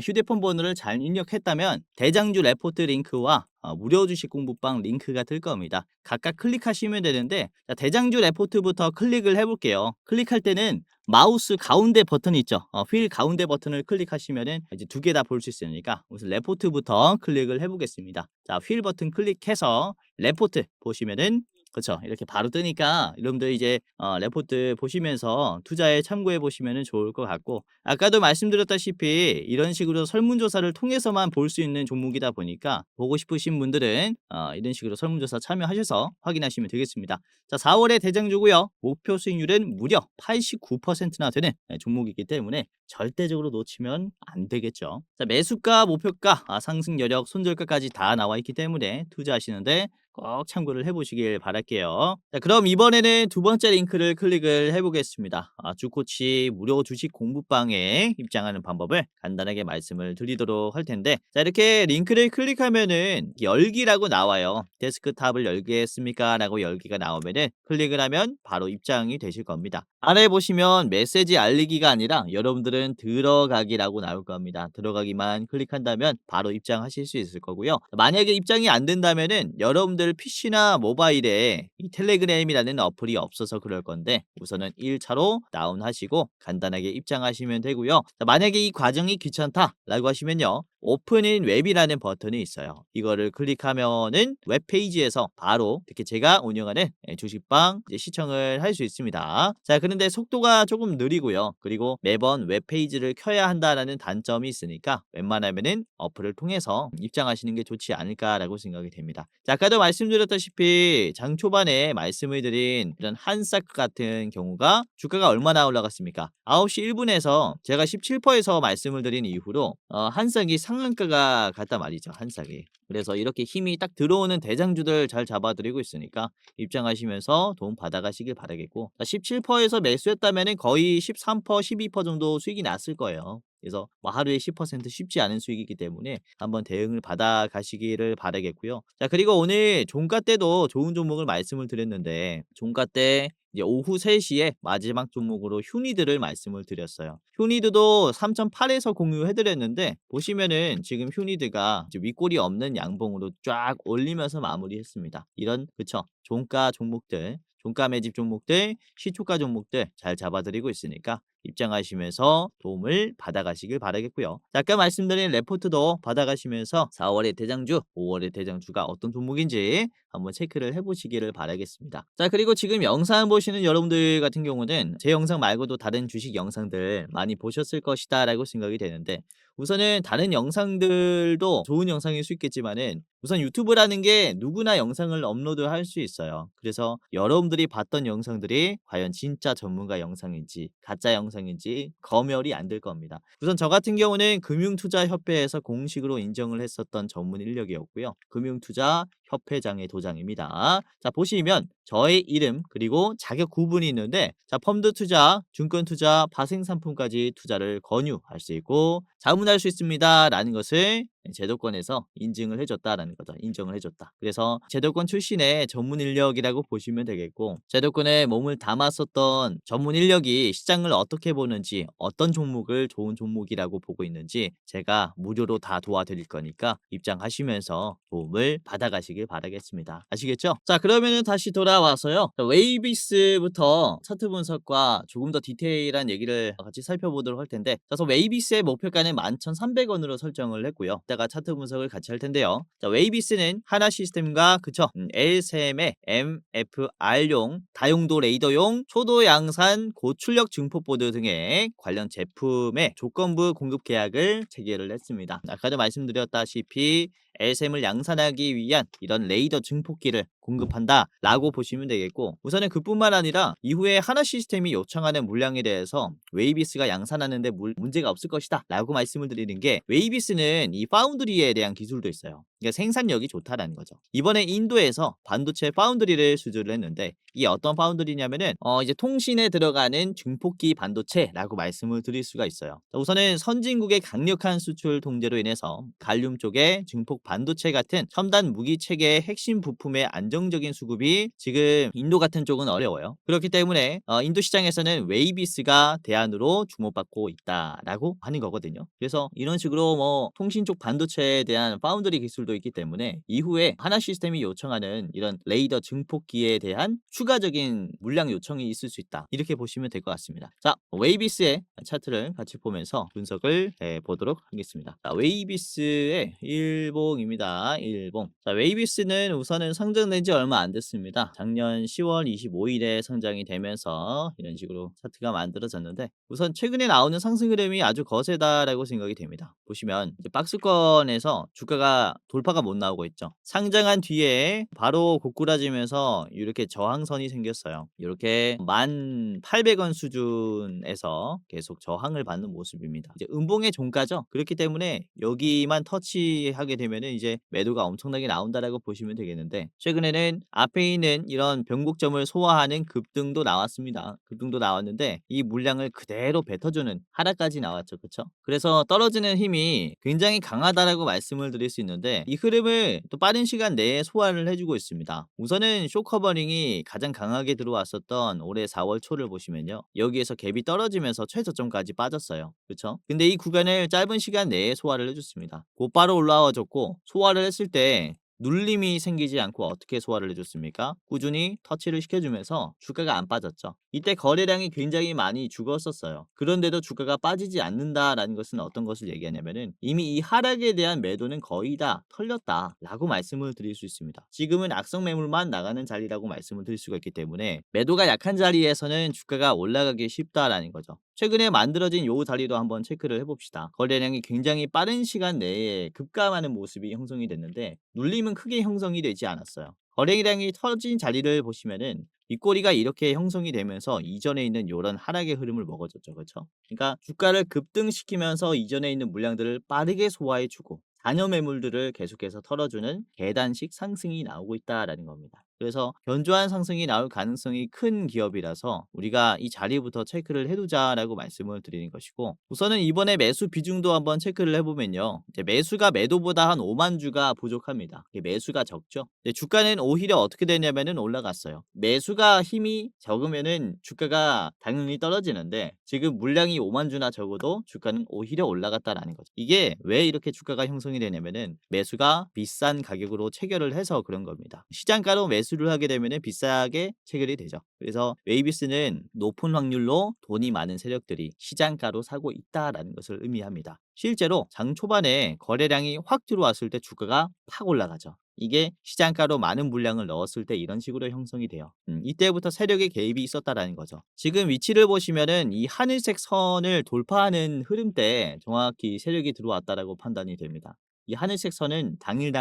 휴대폰 번호를 잘 입력했다면 대장주 레포트 링크와 무료 주식 공부방 링크가 뜰 겁니다. 각각 클릭하시면 되는데, 자, 대장주 레포트부터 클릭을 해볼게요. 클릭할 때는 마우스 가운데 버튼 있죠? 휠 가운데 버튼을 클릭하시면은 이제 두 개 다 볼 수 있으니까 우선 레포트부터 클릭을 해보겠습니다. 자, 휠 버튼 클릭해서 레포트 보시면은 그렇죠. 이렇게 바로 뜨니까 여러분들 이제 레포트 보시면서 투자에 참고해 보시면 좋을 것 같고, 아까도 말씀드렸다시피 이런 식으로 설문조사를 통해서만 볼 수 있는 종목이다 보니까 보고 싶으신 분들은 이런 식으로 설문조사 참여하셔서 확인하시면 되겠습니다. 자, 4월에 대장주고요. 목표 수익률은 무려 89%나 되는 종목이기 때문에 절대적으로 놓치면 안 되겠죠. 자, 매수가, 목표가, 상승 여력, 손절가까지 다 나와 있기 때문에 투자하시는데 꼭 참고를 해보시길 바랄게요. 자, 그럼 이번에는 두 번째 링크를 클릭을 해보겠습니다. 주코치 무료 주식 공부방에 입장하는 방법을 간단하게 말씀을 드리도록 할 텐데, 자, 이렇게 링크를 클릭하면은 열기라고 나와요. 데스크탑을 열겠습니까? 라고 열기가 나오면은 클릭을 하면 바로 입장이 되실 겁니다. 아래 보시면 메시지 알리기가 아니라 여러분들은 들어가기라고 나올 겁니다. 들어가기만 클릭한다면 바로 입장하실 수 있을 거고요. 만약에 입장이 안 된다면은 여러분들 PC나 모바일에 이 텔레그램이라는 어플이 없어서 그럴 건데 우선은 1차로 다운하시고 간단하게 입장하시면 되고요. 자, 만약에 이 과정이 귀찮다라고 하시면요. 오픈인 웹이라는 버튼이 있어요. 이거를 클릭하면은 웹페이지에서 바로 이렇게 제가 운영하는 주식방 이제 시청을 할 수 있습니다. 자, 그런데 속도가 조금 느리고요. 그리고 매번 웹페이지를 켜야 한다라는 단점이 있으니까 웬만하면은 어플을 통해서 입장하시는 게 좋지 않을까라고 생각이 됩니다. 자, 아까도 말씀드렸다시피 장 초반에 말씀을 드린 이런 한사크 같은 경우가 주가가 얼마나 올라갔습니까? 9시 1분에서 제가 17%에서 말씀을 드린 이후로 한삭이 상한가가 갔단 말이죠. 한삭이. 그래서 이렇게 힘이 딱 들어오는 대장주들 잘 잡아드리고 있으니까 입장하시면서 도움 받아가시길 바라겠고, 17%에서 매수했다면 거의 13%, 12% 정도 수익이 났을 거예요. 그래서 뭐 하루에 10% 쉽지 않은 수익이기 때문에 한번 대응을 받아 가시기를 바라겠고요. 자, 그리고 오늘 종가 때도 좋은 종목을 말씀을 드렸는데 종가 때 이제 오후 3시에 마지막 종목으로 휴니드를 말씀을 드렸어요. 휴니드도 3.8에서 공유해 드렸는데 보시면은 지금 휴니드가 이제 윗골이 없는 양봉으로 쫙 올리면서 마무리했습니다. 이런 그쵸? 종가 종목들, 종가 매집 종목들, 시초가 종목들 잘 잡아드리고 있으니까 입장하시면서 도움을 받아가시길 바라겠고요. 자, 아까 말씀드린 레포트도 받아가시면서 4월의 대장주, 5월의 대장주가 어떤 종목인지 한번 체크를 해보시기를 바라겠습니다. 자, 그리고 지금 영상 보시는 여러분들 같은 경우는 제 영상 말고도 다른 주식 영상들 많이 보셨을 것이다 라고 생각이 되는데, 우선은 다른 영상들도 좋은 영상일 수 있겠지만은 우선 유튜브라는 게 누구나 영상을 업로드할 수 있어요. 그래서 여러분들이 봤던 영상들이 과연 진짜 전문가 영상인지 가짜 영상인지 검열이 안 될 겁니다. 우선 저 같은 경우는 금융투자협회에서 공식으로 인정을 했었던 전문 인력이었고요. 금융투자협회장의 도장입니다. 자, 보시면 저의 이름 그리고 자격 구분이 있는데, 자, 펀드 투자, 증권 투자, 파생 상품까지 투자를 권유할 수 있고 자문할 수 있습니다 라는 것을 제도권에서 인증을 해줬다라는 거죠. 인정을 해줬다. 그래서 제도권 출신의 전문 인력이라고 보시면 되겠고, 제도권에 몸을 담았었던 전문 인력이 시장을 어떻게 보는지, 어떤 종목을 좋은 종목이라고 보고 있는지 제가 무료로 다 도와드릴 거니까 입장하시면서 도움을 받아가시길 바라겠습니다. 아시겠죠? 자, 그러면은 다시 돌아와서요. 자, 웨이비스부터 차트 분석과 조금 더 디테일한 얘기를 같이 살펴보도록 할 텐데, 그래서 웨이비스의 목표가는 11,300원으로 설정을 했고요. 이따가 차트 분석을 같이 할 텐데요. 자, 웨이비스는 하나 시스템과 그쵸? L3M의 MFR용, 다용도 레이더용, 초도 양산, 고출력 증폭보드 등의 관련 제품의 조건부 공급 계약을 체결을 했습니다. 아까도 말씀드렸다시피 LSM을 양산하기 위한 이런 레이더 증폭기를 공급한다라고 보시면 되겠고, 우선은 그뿐만 아니라 이후에 하나 시스템이 요청하는 물량에 대해서 웨이비스가 양산하는데 문제가 없을 것이다 라고 말씀을 드리는 게, 웨이비스는 이 파운드리에 대한 기술도 있어요. 그러니까 생산력이 좋다라는 거죠. 이번에 인도에서 반도체 파운드리를 수주를 했는데, 이게 어떤 파운드리냐면은 이제 통신에 들어가는 증폭기 반도체라고 말씀을 드릴 수가 있어요. 자, 우선은 선진국의 강력한 수출 통제로 인해서 갈륨 쪽에 증폭 반도체 같은 첨단 무기 체계의 핵심 부품의 안정적인 수급이 지금 인도 같은 쪽은 어려워요. 그렇기 때문에 인도 시장에서는 웨이비스가 대안으로 주목받고 있다라고 하는 거거든요. 그래서 이런 식으로 뭐 통신 쪽 반도체에 대한 파운드리 기술도 있기 때문에 이후에 하나 시스템이 요청하는 이런 레이더 증폭기에 대한 추가적인 물량 요청이 있을 수 있다, 이렇게 보시면 될 것 같습니다. 자, 웨이비스의 차트를 같이 보면서 분석을 해보도록 하겠습니다. 자, 웨이비스의 일봉입니다. 일봉. 자, 웨이비스는 우선은 상장된 지 얼마 안 됐습니다. 작년 10월 25일에 상장이 되면서 이런 식으로 차트가 만들어졌는데, 우선 최근에 나오는 상승 흐름이 아주 거세다라고 생각이 됩니다. 보시면 이제 박스권에서 주가가 돌파가 못 나오고 있죠. 상장한 뒤에 바로 고꾸라지면서 이렇게 저항선이 생겼어요. 이렇게 1,800원 수준에서 계속 저항을 받는 모습입니다. 이제 음봉의 종가죠. 그렇기 때문에 여기만 터치하게 되면은 이제 매도가 엄청나게 나온다라고 보시면 되겠는데, 최근에는 앞에 있는 이런 변곡점을 소화하는 급등도 나왔습니다. 급등도 나왔는데 이 물량을 그대로 뱉어주는 하락까지 나왔죠. 그쵸? 그래서 떨어지는 힘이 굉장히 강하다라고 말씀을 드릴 수 있는데, 이 흐름을 또 빠른 시간 내에 소화를 해주고 있습니다. 우선은 쇼커버링이 가장 강하게 들어왔었던 올해 4월 초를 보시면요, 여기에서 갭이 떨어지면서 최저점까지 빠졌어요. 그쵸? 근데 이 구간을 짧은 시간 내에 소화를 해줬습니다. 곧바로 올라와줬고, 소화를 했을 때 눌림이 생기지 않고 어떻게 소화를 해줬습니까? 꾸준히 터치를 시켜주면서 주가가 안 빠졌죠. 이때 거래량이 굉장히 많이 죽었었어요. 그런데도 주가가 빠지지 않는다라는 것은 어떤 것을 얘기하냐면은, 이미 이 하락에 대한 매도는 거의 다 털렸다라고 말씀을 드릴 수 있습니다. 지금은 악성 매물만 나가는 자리라고 말씀을 드릴 수가 있기 때문에 매도가 약한 자리에서는 주가가 올라가기 쉽다라는 거죠. 최근에 만들어진 요 자리도 한번 체크를 해봅시다. 거래량이 굉장히 빠른 시간 내에 급감하는 모습이 형성이 됐는데 눌림은 크게 형성이 되지 않았어요. 거래량이 터진 자리를 보시면은 윗꼬리가 이렇게 형성이 되면서 이전에 있는 요런 하락의 흐름을 먹어줬죠. 그렇죠? 그러니까 주가를 급등시키면서 이전에 있는 물량들을 빠르게 소화해주고 잔여 매물들을 계속해서 털어주는 계단식 상승이 나오고 있다라는 겁니다. 그래서 견조한 상승이 나올 가능성이 큰 기업이라서 우리가 이 자리부터 체크를 해두자라고 말씀을 드리는 것이고, 우선은 이번에 매수 비중도 한번 체크를 해보면요, 이제 매수가 매도보다 한 5만 주가 부족합니다. 매수가 적죠. 주가는 오히려 어떻게 되냐면은 올라갔어요. 매수가 힘이 적으면은 주가가 당연히 떨어지는데, 지금 물량이 5만 주나 적어도 주가는 오히려 올라갔다라는 거죠. 이게 왜 이렇게 주가가 형성이 되냐면은 매수가 비싼 가격으로 체결을 해서 그런 겁니다. 시장가로 매수를 하게 되면은 비싸게 체결이 되죠. 그래서 웨이비스는 높은 확률로 돈이 많은 세력들이 시장가로 사고 있다라는 것을 의미합니다. 실제로 장 초반에 거래량이 확 들어왔을 때 주가가 팍 올라가죠. 이게 시장가로 많은 물량을 넣었을 때 이런 식으로 형성이 돼요. 이때부터 세력의 개입이 있었다라는 거죠. 지금 위치를 보시면은 이 하늘색 선을 돌파하는 흐름 때 정확히 세력이 들어왔다라고 판단이 됩니다. 이 하늘색 선은 당일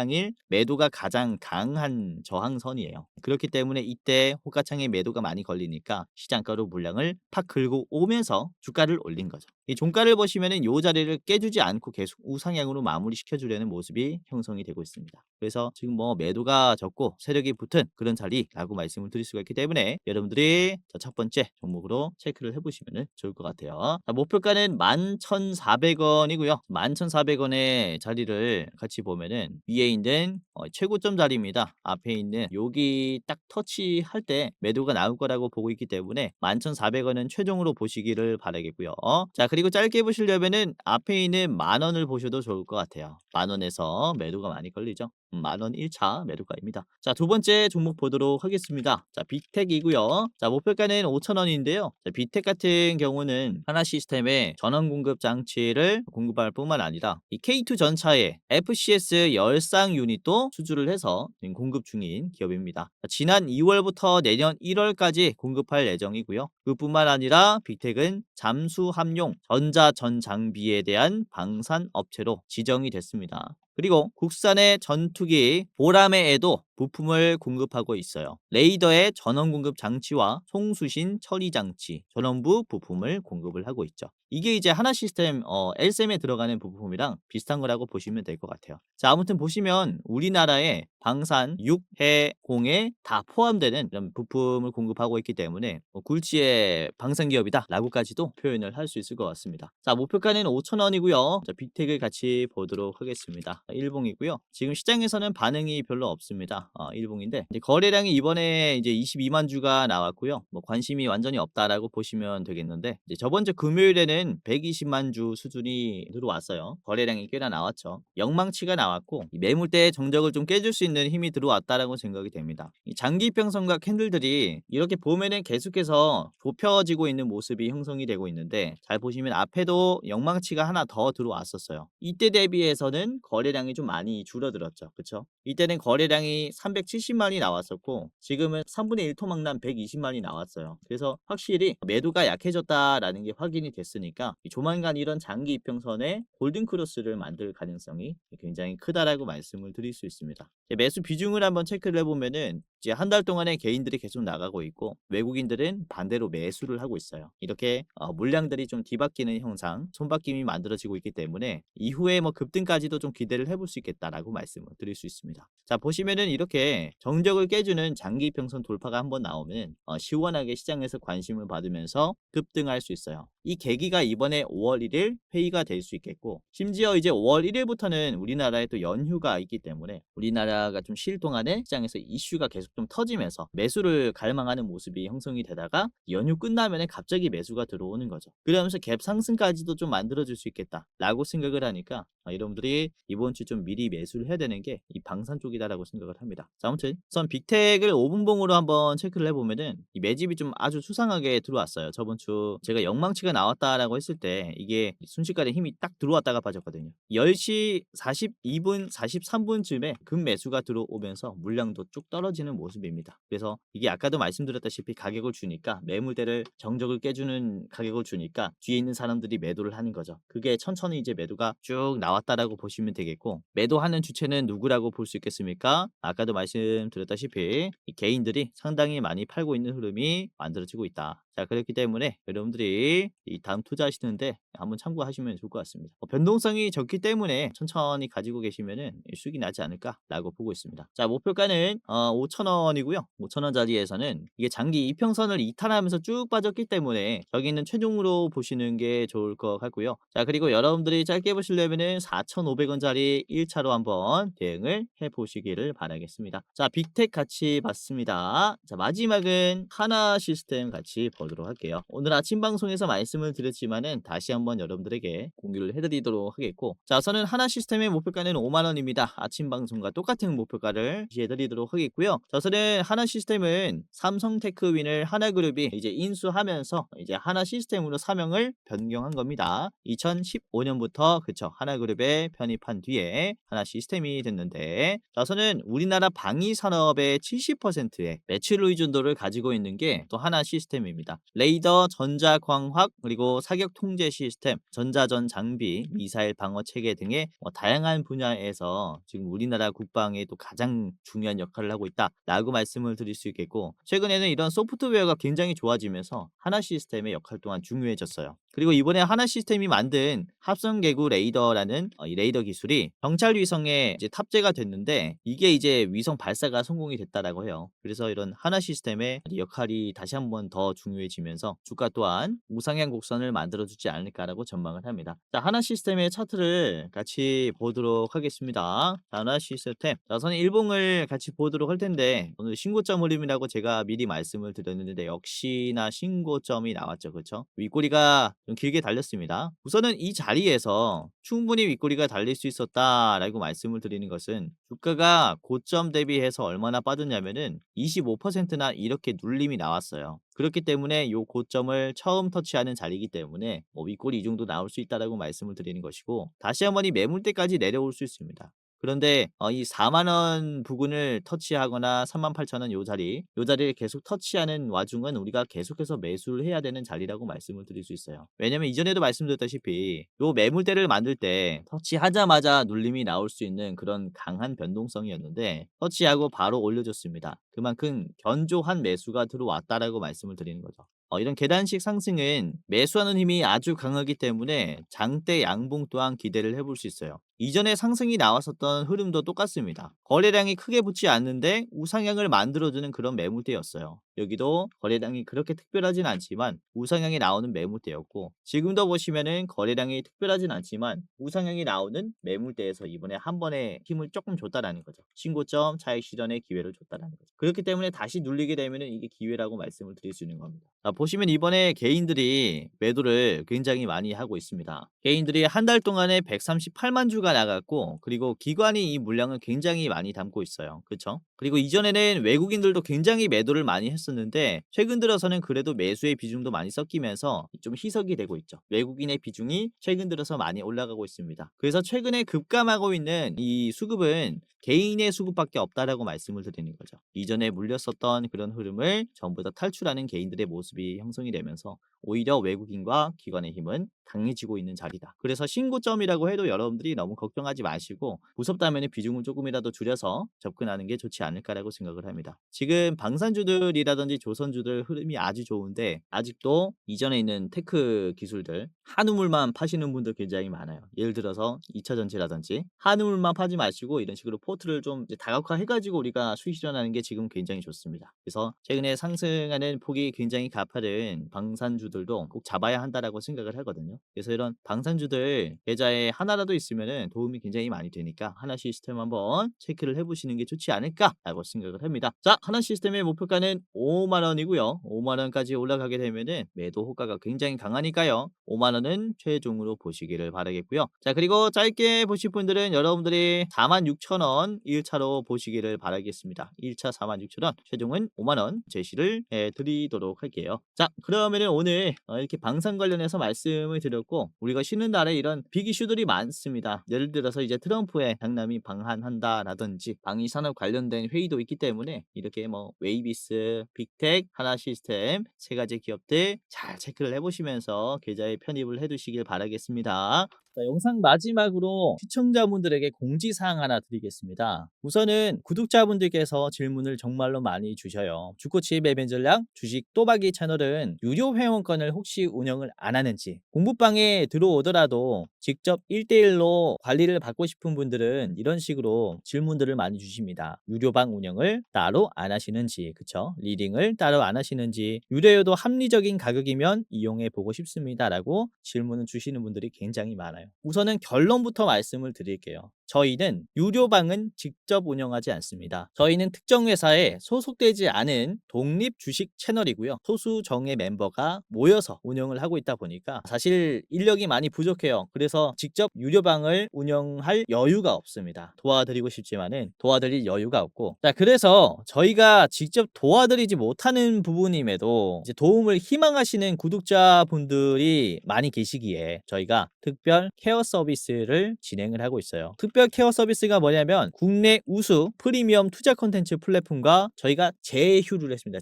매도가 가장 강한 저항선이에요. 그렇기 때문에 이때 호가창에 매도가 많이 걸리니까 시장가로 물량을 팍 긁고 오면서 주가를 올린 거죠. 이 종가를 보시면은 요 자리를 깨주지 않고 계속 우상향으로 마무리시켜 주려는 모습이 형성이 되고 있습니다. 그래서 지금 뭐 매도가 적고 세력이 붙은 그런 자리라고 말씀을 드릴 수가 있기 때문에 여러분들이 첫 번째 종목으로 체크를 해보시면 좋을 것 같아요. 자, 목표가는 11,400원이고요. 11,400원의 자리를 같이 보면은 위에 있는 최고점 자리입니다. 앞에 있는 여기 딱 터치할 때 매도가 나올 거라고 보고 있기 때문에 11,400원은 최종으로 보시기를 바라겠고요. 자, 그리고 짧게 보시려면은 앞에 있는 10,000원을 보셔도 좋을 것 같아요. 10,000원에서 매도가 많이 걸리죠. 10,000원 1차 매도가입니다. 자, 두 번째 종목 보도록 하겠습니다. 자, 빅텍이고요. 자, 목표가는 5,000원인데요. 자, 빅텍 같은 경우는 하나 시스템에 전원 공급 장치를 공급할 뿐만 아니라 이 K2 전차에 FCS 열상 유닛도 수주를 해서 지금 공급 중인 기업입니다. 자, 지난 2월부터 내년 1월까지 공급할 예정이고요. 그뿐만 아니라 빅텍은 잠수함용 전자전 장비에 대한 방산 업체로 지정이 됐습니다. 그리고 국산의 전투기 보라매에도 부품을 공급하고 있어요. 레이더의 전원 공급 장치와 송수신 처리 장치, 전원부 부품을 공급을 하고 있죠. 이게 이제 하나 시스템 LSM에 들어가는 부품이랑 비슷한 거라고 보시면 될 것 같아요. 자, 아무튼 보시면 우리나라의 방산 6, 해, 공에 다 포함되는 이런 부품을 공급하고 있기 때문에 굴지의 방산 기업이다라고까지도 표현을 할 수 있을 것 같습니다. 자, 목표가는 5,000원이고요. 자, 빅텍을 같이 보도록 하겠습니다. 일봉이고요. 지금 시장에서는 반응이 별로 없습니다. 일봉인데 이제 거래량이 이번에 이제 22만 주가 나왔고요. 뭐 관심이 완전히 없다라고 보시면 되겠는데 이제 저번 주 금요일에는 120만 주 수준이 들어왔어요. 거래량이 꽤나 나왔죠. 영망치가 나왔고 이 매물대 정적을 좀 깨줄 수 있는 힘이 들어왔다라고 생각이 됩니다. 이 장기평선과 캔들들이 이렇게 보면은 계속해서 좁혀지고 있는 모습이 형성이 되고 있는데 잘 보시면 앞에도 영망치가 하나 더 들어왔었어요. 이때 대비해서는 거래량이 좀 많이 줄어들었죠. 그쵸? 이때는 거래량이 370만이 나왔었고 지금은 3분의 1 토막난 120만이 나왔어요. 그래서 확실히 매도가 약해졌다라는 게 확인이 됐으니까 조만간 이런 장기 이평선에 골든크로스를 만들 가능성이 굉장히 크다라고 말씀을 드릴 수 있습니다. 매수 비중을 한번 체크를 해보면은 이제 한 달 동안에 개인들이 계속 나가고 있고 외국인들은 반대로 매수를 하고 있어요. 이렇게 물량들이 좀 뒤바뀌는 형상, 손바뀜이 만들어지고 있기 때문에 이후에 뭐 급등까지도 좀 기대를 해볼 수 있겠다라고 말씀을 드릴 수 있습니다. 자, 보시면은 이렇게 정적을 깨주는 장기 평선 돌파가 한번 나오면 시원하게 시장에서 관심을 받으면서 급등할 수 있어요. 이 계기가 이번에 5월 1일 회의가 될 수 있겠고 심지어 이제 5월 1일부터는 우리나라에 또 연휴가 있기 때문에 우리나라가 좀 쉴 동안에 시장에서 이슈가 계속 좀 터지면서 매수를 갈망하는 모습이 형성이 되다가 연휴 끝나면은 갑자기 매수가 들어오는 거죠. 그러면서 갭 상승까지도 좀 만들어줄 수 있겠다라고 생각을 하니까 여러분들이 이번 주 좀 미리 매수를 해야 되는 게 이 방산 쪽이다라고 생각을 합니다. 자, 아무튼 우선 빅텍을 5분봉으로 한번 체크를 해보면은 이 매집이 좀 아주 수상하게 들어왔어요. 저번 주 제가 영망치가 나왔다라고 했을 때 이게 순식간에 힘이 딱 들어왔다가 빠졌거든요. 10시 42분, 43분쯤에 급매수가 들어오면서 물량도 쭉 떨어지는 모습입니다. 그래서 이게 아까도 말씀드렸다시피 가격을 주니까 매물대를 정적을 깨주는 가격을 주니까 뒤에 있는 사람들이 매도를 하는 거죠. 그게 천천히 이제 매도가 쭉 나왔다라고 보시면 되겠고 매도하는 주체는 누구라고 볼 수 있겠습니까? 아까도 말씀드렸다시피 이 개인들이 상당히 많이 팔고 있는 흐름이 만들어지고 있다. 자, 그렇기 때문에 여러분들이 이 다음 투자하시는데 한번 참고하시면 좋을 것 같습니다. 변동성이 적기 때문에 천천히 가지고 계시면은 수익이 나지 않을까라고 보고 있습니다. 자, 목표가는 5,000원이고요. 5,000원 자리에서는 이게 장기 이평선을 이탈하면서 쭉 빠졌기 때문에 여기는 최종으로 보시는 게 좋을 것 같고요. 자, 그리고 여러분들이 짧게 보시려면은 4,500원짜리 1차로 한번 대응을 해 보시기를 바라겠습니다. 자, 빅텍 같이 봤습니다. 자, 마지막은 하나 시스템 같이 보도록 할게요. 오늘 아침 방송에서 말씀을 드렸지만은 다시 한번 여러분들에게 공유를 해드리도록 하겠고 자, 우선은 하나 시스템의 목표가는 5만원입니다. 아침 방송과 똑같은 목표가를 지해드리도록 하겠고요. 자, 우선은 하나 시스템은 삼성테크윈을 하나그룹이 이제 인수하면서 이제 하나 시스템으로 사명을 변경한 겁니다. 2015년부터 그쵸 하나그룹에 편입한 뒤에 하나 시스템이 됐는데 자, 우선은 우리나라 방위 산업의 70%의 매출 의존도를 가지고 있는 게 또 하나 시스템입니다. 있습니다. 레이더, 전자광학, 그리고 사격 통제 시스템, 전자전 장비, 미사일 방어 체계 등의 다양한 분야에서 지금 우리나라 국방에 또 가장 중요한 역할을 하고 있다라고 말씀을 드릴 수 있겠고, 최근에는 이런 소프트웨어가 굉장히 좋아지면서 하나 시스템의 역할 또한 중요해졌어요. 그리고 이번에 하나 시스템이 만든 합성개구 레이더라는 이 레이더 기술이 정찰 위성에 이제 탑재가 됐는데, 이게 이제 위성 발사가 성공이 됐다라고 해요. 그래서 이런 하나 시스템의 역할이 다시 한번 더 중요해지면서 주가 또한 우상향 곡선을 만들어주지 않을까라고 전망을 합니다. 자, 하나 시스템의 차트를 같이 보도록 하겠습니다. 자, 하나 시스템. 자, 저는 일봉을 같이 보도록 할 텐데, 오늘 신고점 흐름이라고 제가 미리 말씀을 드렸는데 역시나 신고점이 나왔죠. 그렇죠? 윗꼬리가 좀 길게 달렸습니다. 우선은 이 자리에서 충분히 윗꼬리가 달릴 수 있었다라고 말씀을 드리는 것은, 주가가 고점 대비해서 얼마나 빠졌냐면은 25%나 이렇게 눌림이 나왔어요. 그렇기 때문에 요 고점을 처음 터치하는 자리이기 때문에 윗꼬리 이 정도 나올 수 있다라고 말씀을 드리는 것이고, 다시 한번 이 매물대까지 내려올 수 있습니다. 그런데 이 4만 원 부근을 터치하거나 38,000원 요 자리를 계속 터치하는 와중은 우리가 계속해서 매수를 해야 되는 자리라고 말씀을 드릴 수 있어요. 왜냐면 이전에도 말씀드렸다시피 요 매물대를 만들 때 터치하자마자 눌림이 나올 수 있는 그런 강한 변동성이었는데, 터치하고 바로 올려줬습니다. 그만큼 견조한 매수가 들어왔다라고 말씀을 드리는 거죠. 이런 계단식 상승은 매수하는 힘이 아주 강하기 때문에 장대 양봉 또한 기대를 해볼 수 있어요. 이전에 상승이 나왔었던 흐름도 똑같습니다. 거래량이 크게 붙지 않는데 우상향을 만들어주는 그런 매물대였어요. 여기도 거래량이 그렇게 특별하진 않지만 우상향이 나오는 매물대였고, 지금도 보시면은 거래량이 특별하진 않지만 우상향이 나오는 매물대에서 이번에 한 번에 힘을 조금 줬다라는 거죠. 신고점 차익 실현의 기회를 줬다라는 거죠. 그렇기 때문에 다시 눌리게 되면은 이게 기회라고 말씀을 드릴 수 있는 겁니다. 자, 보시면 이번에 개인들이 매도를 굉장히 많이 하고 있습니다. 개인들이 한 달 동안에 138만 주가 나갔고, 그리고 기관이 이 물량을 굉장히 많이 담고 있어요. 그렇죠? 그리고 이전에는 외국인들도 굉장히 매도를 많이 했었는데, 최근 들어서는 그래도 매수의 비중도 많이 섞이면서 좀 희석이 되고 있죠. 외국인의 비중이 최근 들어서 많이 올라가고 있습니다. 그래서 최근에 급감하고 있는 이 수급은 개인의 수급밖에 없다라고 말씀을 드리는 거죠. 이전에 물렸었던 그런 흐름을 전부 다 탈출하는 개인들의 모습이 형성이 되면서 오히려 외국인과 기관의 힘은 강해지고 있는 자리다. 그래서 신고점이라고 해도 여러분들이 너무 걱정하지 마시고, 무섭다면 비중을 조금이라도 줄여서 접근하는 게 좋지 않을까라고 생각을 합니다. 지금 방산주들이라든지 조선주들 흐름이 아주 좋은데, 아직도 이전에 있는 테크 기술들 한우물만 파시는 분들 굉장히 많아요. 예를 들어서 2차전지라든지 한우물만 파지 마시고 이런 식으로 포트를 좀 이제 다각화해가지고 우리가 수익 실현하는 게 지금 굉장히 좋습니다. 그래서 최근에 상승하는 폭이 굉장히 가파른 방산주들도 꼭 잡아야 한다라고 생각을 하거든요. 그래서 이런 방산주들 계좌에 하나라도 있으면은 도움이 굉장히 많이 되니까 하나 시스템 한번 체크를 해보시는 게 좋지 않을까라고 생각을 합니다. 자, 하나 시스템의 목표가는 5만 원이고요. 5만 원까지 올라가게 되면은 매도 효과가 굉장히 강하니까요. 5만 원은 최종으로 보시기를 바라겠고요. 자, 그리고 짧게 보실 분들은 여러분들이 46,000원 1차로 보시기를 바라겠습니다. 1차 46,000원, 최종은 5만 원 제시를 드리도록 할게요. 자, 그러면은 오늘 이렇게 방산 관련해서 말씀을 드렸고, 우리가 쉬는 날에 이런 빅 이슈들이 많습니다. 예를 들어서 이제 트럼프의 장남이 방한한다라든지 방위 산업 관련된 회의도 있기 때문에 이렇게 뭐 웨이비스, 빅텍, 하나 시스템 세 가지 기업들 잘 체크를 해보시면서 계좌에 편입을 해두시길 바라겠습니다. 자, 영상 마지막으로 시청자분들에게 공지사항 하나 드리겠습니다. 우선은 구독자분들께서 질문을 정말로 많이 주셔요. 주코치 매매 전략 주식 또박이 채널은 유료 회원권을 혹시 운영을 안 하는지, 공부방에 들어오더라도 직접 1대1로 관리를 받고 싶은 분들은 이런 식으로 질문들을 많이 주십니다. 유료방 운영을 따로 안 하시는지, 그쵸? 리딩을 따로 안 하시는지, 유료여도 합리적인 가격이면 이용해 보고 싶습니다 라고 질문을 주시는 분들이 굉장히 많아요. 우선은 결론부터 말씀을 드릴게요. 저희는 유료방은 직접 운영하지 않습니다. 저희는 특정 회사에 소속되지 않은 독립 주식 채널이고요. 소수 정예 멤버가 모여서 운영을 하고 있다 보니까 사실 인력이 많이 부족해요. 그래서 직접 유료방을 운영할 여유가 없습니다. 도와드리고 싶지만은 도와드릴 여유가 없고, 자, 그래서 저희가 직접 도와드리지 못하는 부분임에도 이제 도움을 희망하시는 구독자분들이 많이 계시기에 저희가 특별 케어 서비스를 진행을 하고 있어요. 특별 케어 서비스가 뭐냐면 국내 우수 프리미엄 투자 콘텐츠 플랫폼과 저희가 제휴를 했습니다.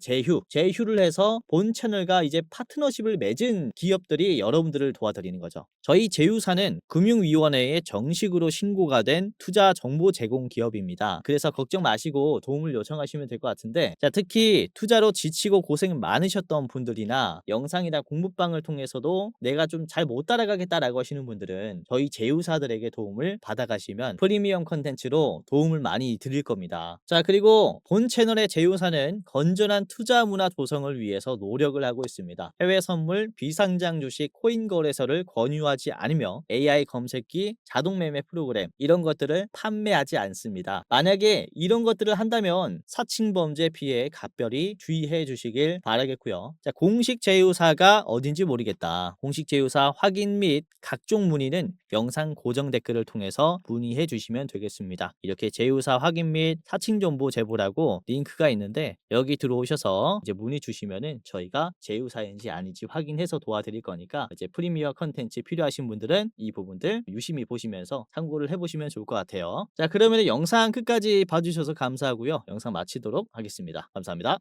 제휴를 해서 본 채널과 이제 파트너십을 맺은 기업들이 여러분들을 도와드리는 거죠. 저희 제휴사는 금융위원회에 정식으로 신고가 된 투자 정보 제공 기업입니다. 그래서 걱정 마시고 도움을 요청하시면 될 것 같은데, 자, 특히 투자로 지치고 고생 많으셨던 분들이나 영상이나 공부방을 통해서도 내가 좀 잘 못 따라가겠다라고 하시는 분들은 저희 제휴사들에게 도움을 받아가시면 프리미엄 컨텐츠로 도움을 많이 드릴 겁니다. 자, 그리고 본 채널의 제휴사는 건전한 투자 문화 조성을 위해서 노력을 하고 있습니다. 해외 선물, 비상장 주식, 코인 거래소를 권유하지 않으며 AI 검색기, 자동 매매 프로그램 이런 것들을 판매하지 않습니다. 만약에 이런 것들을 한다면 사칭 범죄 피해에 각별히 주의해 주시길 바라겠고요. 자, 공식 제휴사가 어딘지 모르겠다. 공식 제휴사 확인 및 각종 문의는 영상 고정 댓글을 통해서 문의해 주시면 되겠습니다. 이렇게 제휴사 확인 및 사칭 정보 제보라고 링크가 있는데 여기 들어오셔서 이제 문의 주시면은 저희가 제휴사인지 아닌지 확인해서 도와드릴 거니까 이제 프리미어 컨텐츠 필요하신 분들은 이 부분들 유심히 보시면서 참고를 해보시면 좋을 것 같아요. 자, 그러면 영상 끝까지 봐주셔서 감사하고요. 영상 마치도록 하겠습니다. 감사합니다.